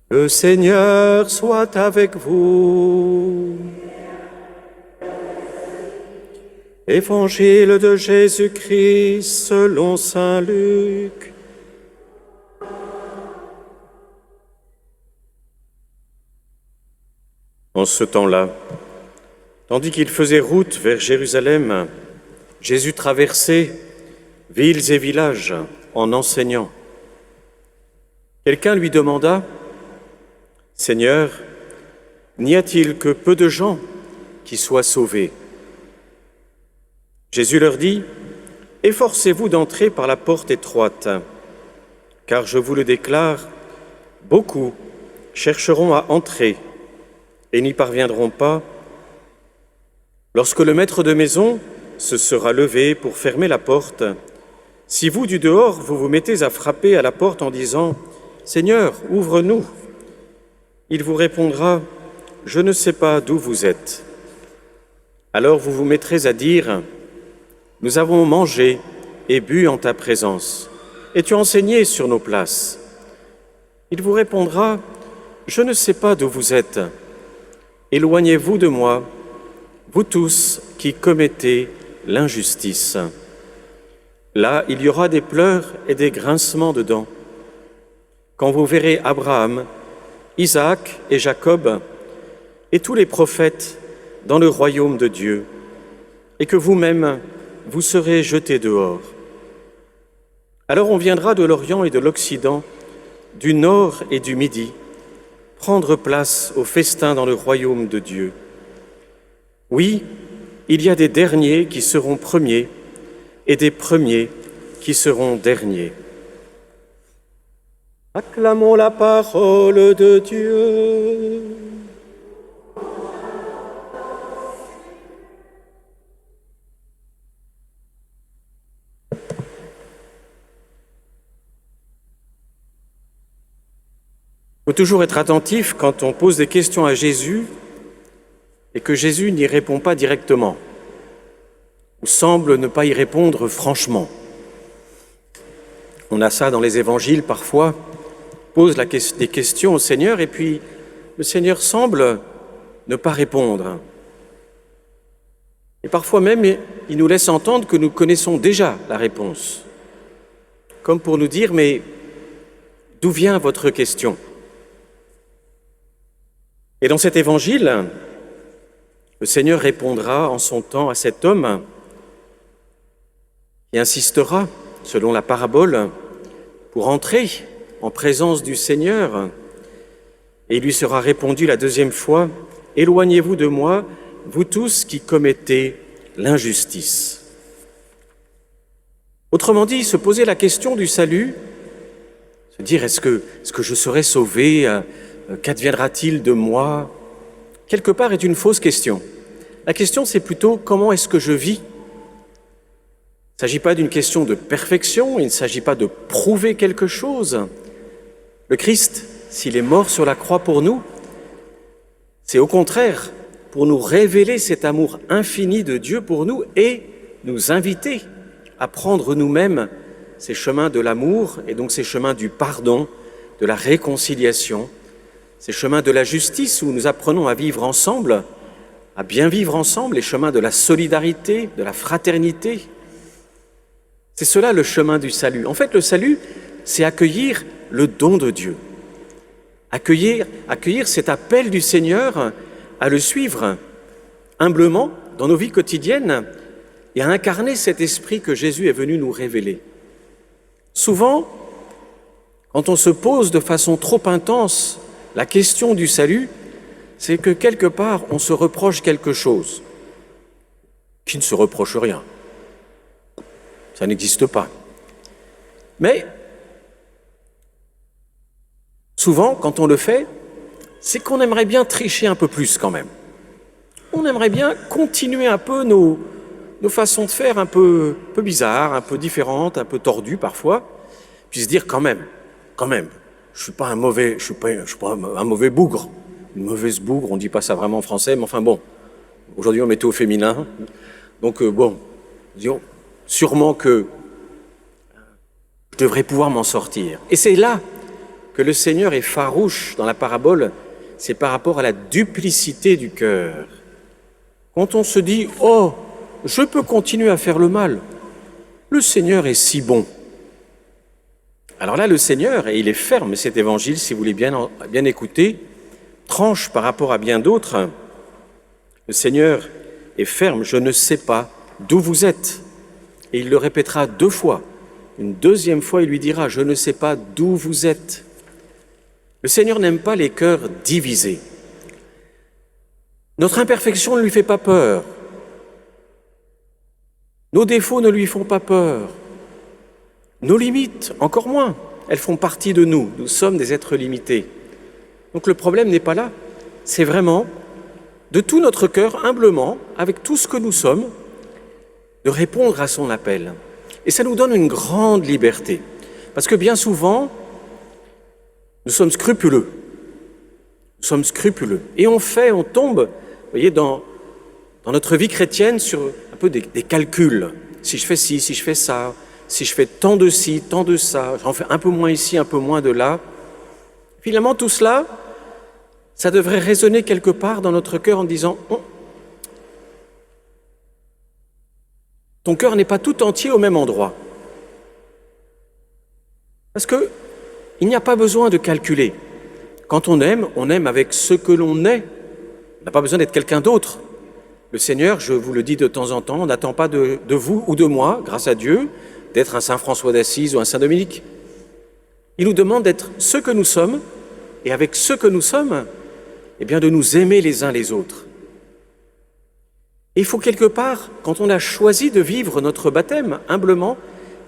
Le Seigneur soit avec vous. Évangile de Jésus-Christ selon saint Luc. En ce temps-là, tandis qu'il faisait route vers Jérusalem, Jésus traversait villes et villages en enseignant. Quelqu'un lui demanda: « Seigneur, n'y a-t-il que peu de gens qui soient sauvés ?» Jésus leur dit: « Efforcez-vous d'entrer par la porte étroite, car je vous le déclare, beaucoup chercheront à entrer et n'y parviendront pas. Lorsque le maître de maison se sera levé pour fermer la porte, si vous, du dehors, vous vous mettez à frapper à la porte en disant « Seigneur, ouvre-nous », il vous répondra « Je ne sais pas d'où vous êtes ». Alors vous vous mettrez à dire « Nous avons mangé et bu en ta présence, et tu as enseigné sur nos places ». Il vous répondra « Je ne sais pas d'où vous êtes. Éloignez-vous de moi, vous tous qui commettez l'injustice ». Là, il y aura des pleurs et des grincements de dents. Quand vous verrez Abraham, Isaac et Jacob et tous les prophètes dans le royaume de Dieu, et que vous-même, vous serez jetés dehors. Alors on viendra de l'Orient et de l'Occident, du Nord et du Midi, prendre place au festin dans le royaume de Dieu. Oui, il y a des derniers qui seront premiers et des premiers qui seront derniers. Acclamons la parole de Dieu. Il faut toujours être attentif quand on pose des questions à Jésus et que Jésus n'y répond pas directement ou semble ne pas y répondre franchement. On a ça dans les évangiles parfois, pose des questions au Seigneur et puis le Seigneur semble ne pas répondre. Et parfois même, il nous laisse entendre que nous connaissons déjà la réponse, comme pour nous dire « Mais d'où vient votre question ?» Et dans cet évangile, le Seigneur répondra en son temps à cet homme qui insistera, selon la parabole, pour entrer en présence du Seigneur. Et il lui sera répondu la deuxième fois, « Éloignez-vous de moi, vous tous qui commettez l'injustice. » Autrement dit, se poser la question du salut, se dire « Est-ce que je serai sauvé ? Qu'adviendra-t-il de moi ?» quelque part est une fausse question. La question, c'est plutôt « Comment est-ce que je vis ?» Il ne s'agit pas d'une question de perfection, il ne s'agit pas de prouver quelque chose. Le Christ, s'il est mort sur la croix pour nous, c'est au contraire pour nous révéler cet amour infini de Dieu pour nous et nous inviter à prendre nous-mêmes ces chemins de l'amour et donc ces chemins du pardon, de la réconciliation, ces chemins de la justice où nous apprenons à vivre ensemble, à bien vivre ensemble, les chemins de la solidarité, de la fraternité. C'est cela le chemin du salut. En fait, le salut, c'est accueillir le don de Dieu. Accueillir cet appel du Seigneur à le suivre humblement dans nos vies quotidiennes et à incarner cet esprit que Jésus est venu nous révéler. Souvent, quand on se pose de façon trop intense la question du salut, c'est que quelque part, on se reproche quelque chose qui ne se reproche rien. Ça n'existe pas. Mais souvent, quand on le fait, c'est qu'on aimerait bien tricher un peu plus quand même. On aimerait bien continuer un peu nos façons de faire un peu bizarres, un peu différentes, un peu tordues parfois, puis se dire quand même, je suis pas un mauvais bougre, une mauvaise bougre, on dit pas ça vraiment en français, mais enfin bon, aujourd'hui on mettait au féminin, donc disons, sûrement que je devrais pouvoir m'en sortir. Et c'est là que le Seigneur est farouche dans la parabole, c'est par rapport à la duplicité du cœur. Quand on se dit « Oh, je peux continuer à faire le mal, le Seigneur est si bon ». Alors là, le Seigneur, et il est ferme, cet évangile, si vous voulez bien écouter, tranche par rapport à bien d'autres. Le Seigneur est ferme, je ne sais pas d'où vous êtes. Et il le répétera 2 fois. Une deuxième fois, il lui dira, je ne sais pas d'où vous êtes. Le Seigneur n'aime pas les cœurs divisés. Notre imperfection ne lui fait pas peur. Nos défauts ne lui font pas peur. Nos limites, encore moins. Elles font partie de nous. Nous sommes des êtres limités. Donc le problème n'est pas là. C'est vraiment, de tout notre cœur, humblement, avec tout ce que nous sommes, de répondre à son appel. Et ça nous donne une grande liberté. Parce que bien souvent, nous sommes scrupuleux. Nous sommes scrupuleux. Et on tombe, vous voyez, dans notre vie chrétienne sur un peu des calculs. Si je fais ci, si je fais ça, si je fais tant de ci, tant de ça, j'en fais un peu moins ici, un peu moins de là. Finalement, tout cela, ça devrait résonner quelque part dans notre cœur en disant oh, ton cœur n'est pas tout entier au même endroit. Parce que il n'y a pas besoin de calculer. Quand on aime avec ce que l'on est. On n'a pas besoin d'être quelqu'un d'autre. Le Seigneur, je vous le dis de temps en temps, on n'attend pas de vous ou de moi, grâce à Dieu, d'être un Saint François d'Assise ou un Saint Dominique. Il nous demande d'être ce que nous sommes, et avec ce que nous sommes, eh bien de nous aimer les uns les autres. Et il faut quelque part, quand on a choisi de vivre notre baptême humblement,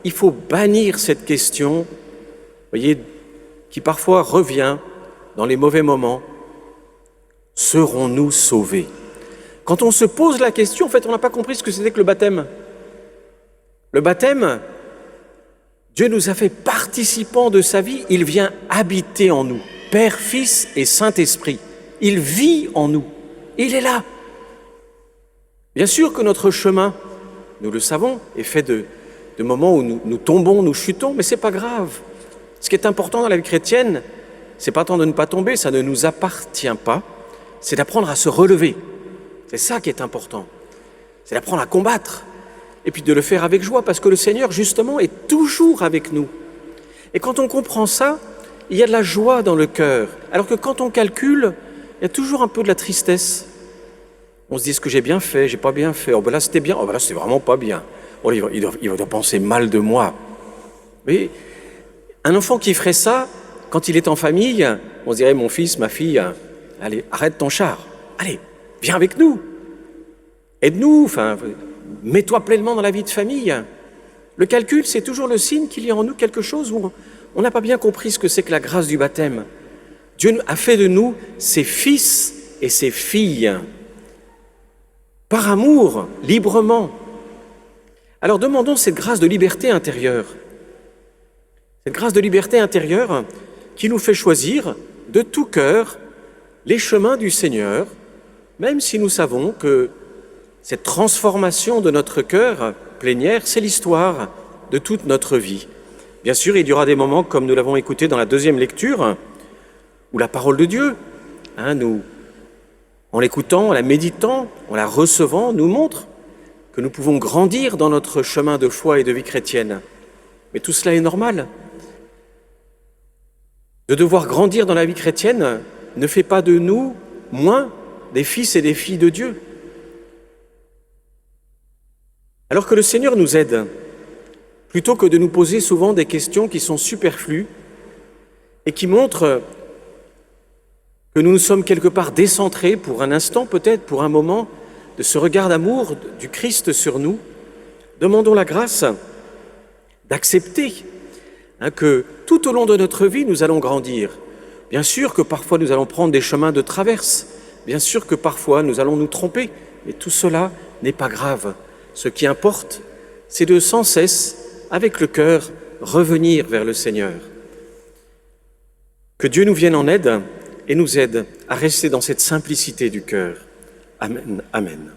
il faut bannir cette question, vous voyez, qui parfois revient dans les mauvais moments. Serons-nous sauvés? Quand on se pose la question, en fait, on n'a pas compris ce que c'était que le baptême. Le baptême, Dieu nous a fait participants de sa vie, il vient habiter en nous, Père, Fils et Saint-Esprit. Il vit en nous, il est là. Bien sûr que notre chemin, nous le savons, est fait de moments où nous tombons, nous chutons, mais ce n'est pas grave. Ce qui est important dans la vie chrétienne, c'est pas tant de ne pas tomber, ça ne nous appartient pas, c'est d'apprendre à se relever. C'est ça qui est important. C'est d'apprendre à combattre et puis de le faire avec joie parce que le Seigneur, justement, est toujours avec nous. Et quand on comprend ça, il y a de la joie dans le cœur. Alors que quand on calcule, il y a toujours un peu de la tristesse. On se dit, est-ce que j'ai bien fait, j'ai pas bien fait? Oh ben là, c'était bien, oh ben là, c'est vraiment pas bien. Oh, il doit penser mal de moi. Mais un enfant qui ferait ça, quand il est en famille, on se dirait, mon fils, ma fille, allez, arrête ton char. Allez, viens avec nous. Aide-nous, enfin, mets-toi pleinement dans la vie de famille. Le calcul, c'est toujours le signe qu'il y a en nous quelque chose où on n'a pas bien compris ce que c'est que la grâce du baptême. Dieu a fait de nous ses fils et ses filles, par amour, librement. Alors demandons cette grâce de liberté intérieure. Cette grâce de liberté intérieure qui nous fait choisir de tout cœur les chemins du Seigneur, même si nous savons que cette transformation de notre cœur plénière, c'est l'histoire de toute notre vie. Bien sûr, il y aura des moments, comme nous l'avons écouté dans la deuxième lecture, où la parole de Dieu, en l'écoutant, en la méditant, en la recevant, nous montre que nous pouvons grandir dans notre chemin de foi et de vie chrétienne. Mais tout cela est normal. De devoir grandir dans la vie chrétienne ne fait pas de nous moins des fils et des filles de Dieu. Alors que le Seigneur nous aide, plutôt que de nous poser souvent des questions qui sont superflues et qui montrent que nous nous sommes quelque part décentrés pour un instant, peut-être pour un moment, de ce regard d'amour du Christ sur nous, demandons la grâce d'accepter que tout au long de notre vie, nous allons grandir. Bien sûr que parfois nous allons prendre des chemins de traverse, bien sûr que parfois nous allons nous tromper, mais tout cela n'est pas grave. Ce qui importe, c'est de sans cesse, avec le cœur, revenir vers le Seigneur. Que Dieu nous vienne en aide et nous aide à rester dans cette simplicité du cœur. Amen. Amen.